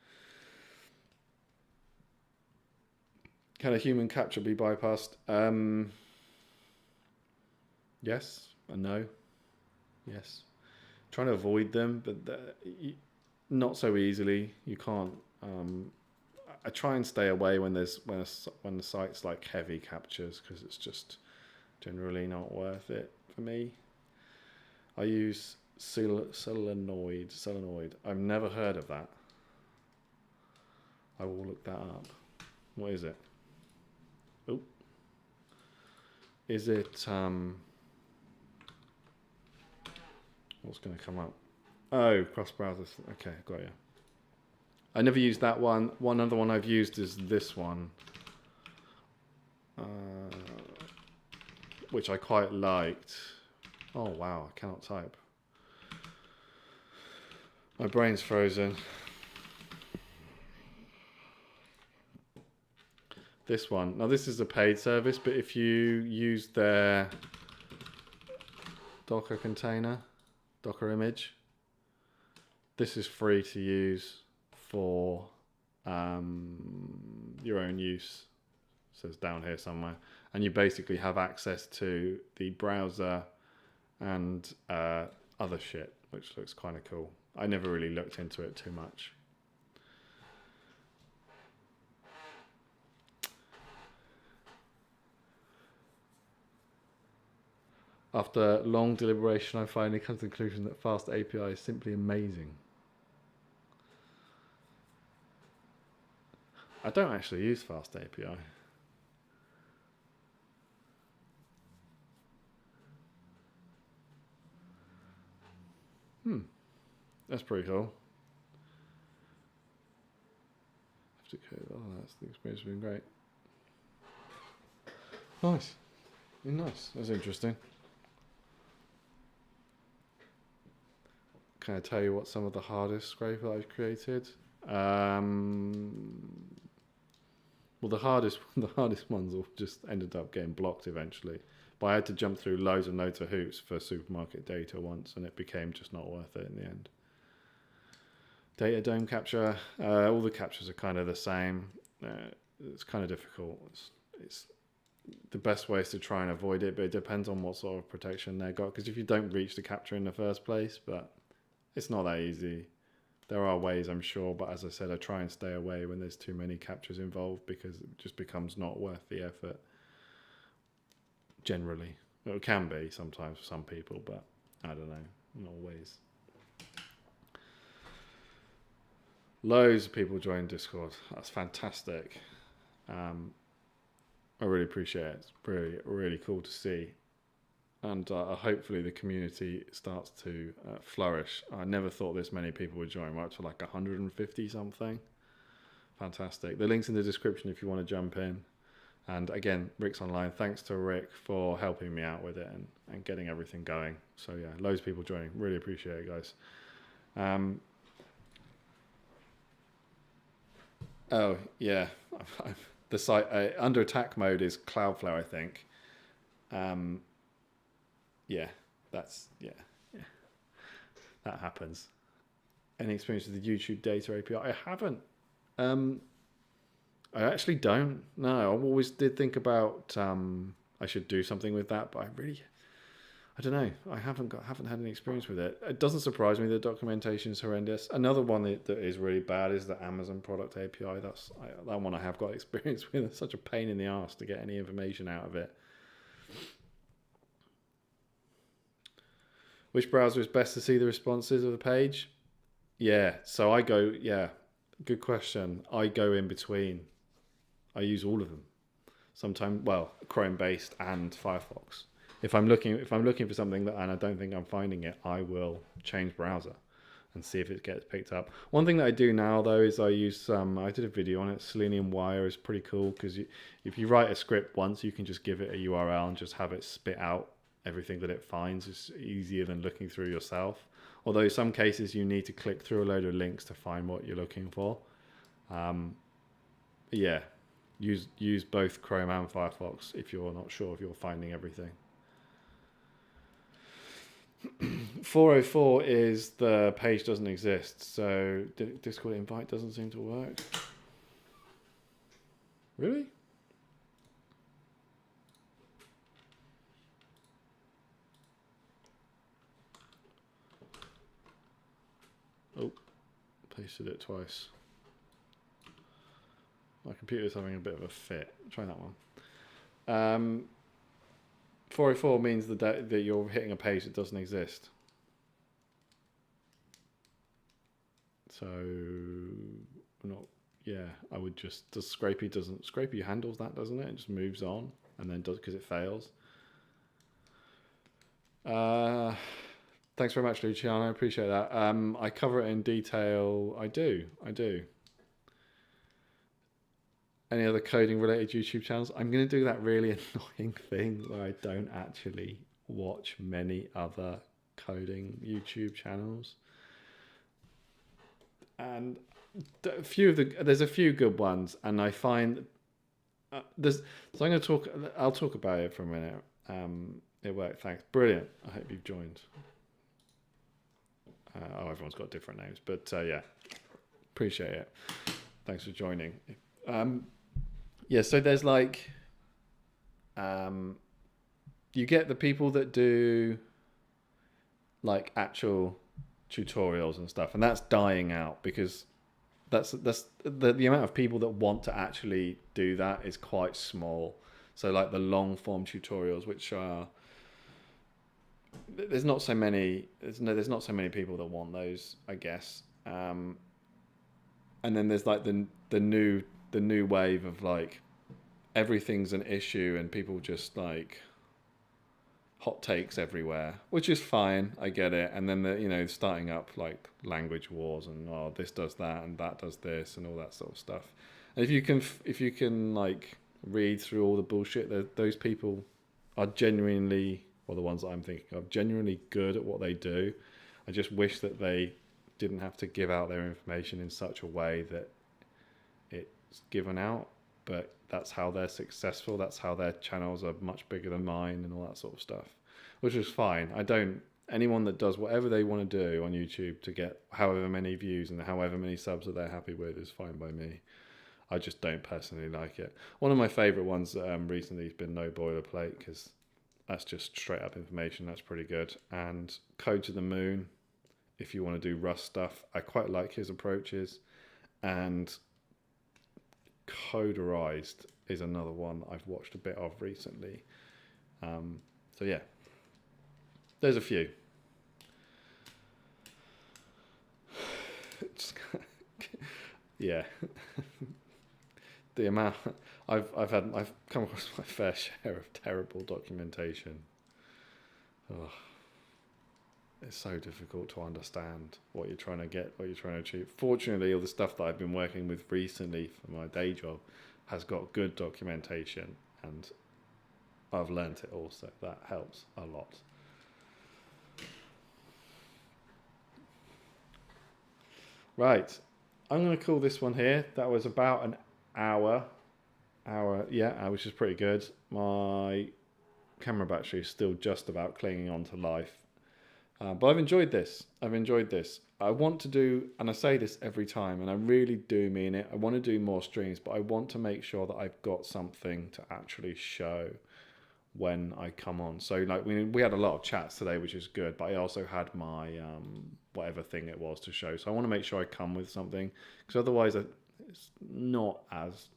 Can a human capture be bypassed? Yes and no. Yes. Trying to avoid them, but not so easily. You can't. I try and stay away when the site's heavy captures, because it's just generally not worth it for me. I use Selenoid. I've never heard of that. I will look that up. What is it? Oh, is it what's going to come up? Oh, cross browsers. Okay, got you. I never used that one. One other one I've used is this one, which I quite liked. Oh wow, I cannot type. My brain's frozen. This one. Now this is a paid service, but if you use their Docker container, Docker image, this is free to use for your own use. It says down here somewhere, and you basically have access to the browser and other shit, which looks kind of cool. I never really looked into it too much. After long deliberation, I finally come to the conclusion that Fast API is simply amazing. I don't actually use Fast API. That's pretty cool. Oh, that's the experience has been great. Nice. Nice. That's interesting. Can I tell you what some of the hardest scraper I've created? Well, the hardest ones all just ended up getting blocked eventually. But I had to jump through loads and loads of hoops for supermarket data once, and it became just not worth it in the end. Data dome capture. All the captures are kind of the same. It's kind of difficult. It's the best way is to try and avoid it, but it depends on what sort of protection they've got. Because if you don't reach the capture in the first place, but it's not that easy. There are ways, I'm sure, but as I said, I try and stay away when there's too many captures involved because it just becomes not worth the effort. Generally, it can be sometimes for some people, but I don't know, not always. Loads of people join Discord. That's fantastic. I really appreciate it. It's really, really cool to see. And hopefully the community starts to flourish. I never thought this many people would join. We're up to like 150 something. Fantastic. The link's in the description if you want to jump in. And again, Rick's online. Thanks to Rick for helping me out with it and getting everything going. So yeah, loads of people joining. Really appreciate it, guys. Oh yeah, the site under attack mode is Cloudflare, I think. Yeah, that happens. Any experience with the YouTube data API? I haven't. I actually don't. No, I always did think about I should do something with that, but I don't know. I haven't had any experience with it. It doesn't surprise me. The documentation is horrendous. Another one that is really bad is the Amazon product API. That one I have got experience with. It's such a pain in the arse to get any information out of it. Which browser is best to see the responses of the page? Yeah, so I go, good question. I go in between. I use all of them. Sometimes, well, Chrome-based and Firefox. If I'm looking for something and I don't think I'm finding it, I will change browser and see if it gets picked up. One thing that I do now though is I use I did a video on it. Selenium Wire is pretty cool because if you write a script once, you can just give it a URL and just have it spit out everything that it finds. Is easier than looking through yourself. Although in some cases you need to click through a load of links to find what you're looking for. Yeah, use both Chrome and Firefox if you're not sure if you're finding everything. 404 is the page doesn't exist, so Discord invite doesn't seem to work. Really? Oh, pasted it twice. My computer's having a bit of a fit. Try that one. 404 means that you're hitting a page that doesn't exist. So, I would just, Scrapey handles that, doesn't it? It just moves on and then does, because it fails. Thanks very much, Luciano. I appreciate that. I cover it in detail. I do. Any other coding related YouTube channels? I'm going to do that really annoying thing where I don't actually watch many other coding YouTube channels. And there's a few good ones, and I find I'll talk about it for a minute. It worked, thanks. Brilliant. I hope you've joined. Everyone's got different names, but yeah, appreciate it. Thanks for joining. So there's like, you get the people that do like actual tutorials and stuff, and that's dying out because that's the amount of people that want to actually do that is quite small. So like the long form tutorials, which are there's not so many people that want those, I guess. And then there's like the new wave of like everything's an issue and people just like hot takes everywhere, which is fine. I get it. And then starting up like language wars and this does that and that does this and all that sort of stuff. And if you can like read through all the bullshit, those people are genuinely, or the ones that I'm thinking of, genuinely good at what they do. I just wish that they didn't have to give out their information in such a way that it's given out. But that's how they're successful. That's how their channels are much bigger than mine and all that sort of stuff, which is fine. Anyone that does whatever they want to do on YouTube to get however many views and however many subs that they're happy with is fine by me. I just don't personally like it. One of my favourite ones recently has been No Boilerplate, because that's just straight up information. That's pretty good. And Code to the Moon, if you want to do Rust stuff, I quite like his approaches. And Coderized is another one I've watched a bit of recently. So yeah, there's a few. Yeah. The amount I've come across my fair share of terrible documentation. Oh, it's so difficult to understand what you're trying to get, what you're trying to achieve. Fortunately, all the stuff that I've been working with recently for my day job has got good documentation, and I've learnt it all, so that helps a lot. Right, I'm going to call this one here. That was about an hour, which is pretty good. My camera battery is still just about clinging on to life. But I've enjoyed this. I want to do, and I say this every time, and I really do mean it, I want to do more streams, but I want to make sure that I've got something to actually show when I come on. So like we had a lot of chats today, which is good, but I also had my whatever thing it was to show. So I want to make sure I come with something, because otherwise it's not as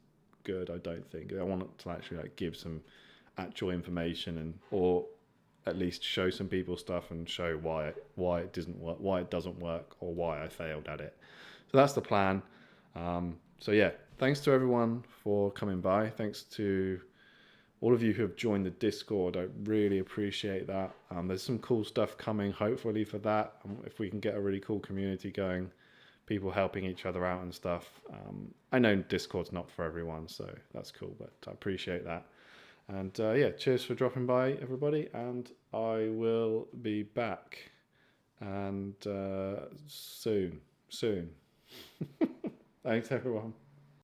good, I don't think. I want to actually like give some actual information or at least show some people stuff and show why it doesn't work, or why I failed at it. So that's the plan. So yeah, thanks to everyone for coming by. Thanks to all of you who have joined the Discord. I really appreciate that. There's some cool stuff coming, hopefully, for that. If we can get a really cool community going, people helping each other out and stuff. I know Discord's not for everyone, so that's cool, but I appreciate that. And yeah, cheers for dropping by, everybody. And I will be back. And soon. Thanks, everyone.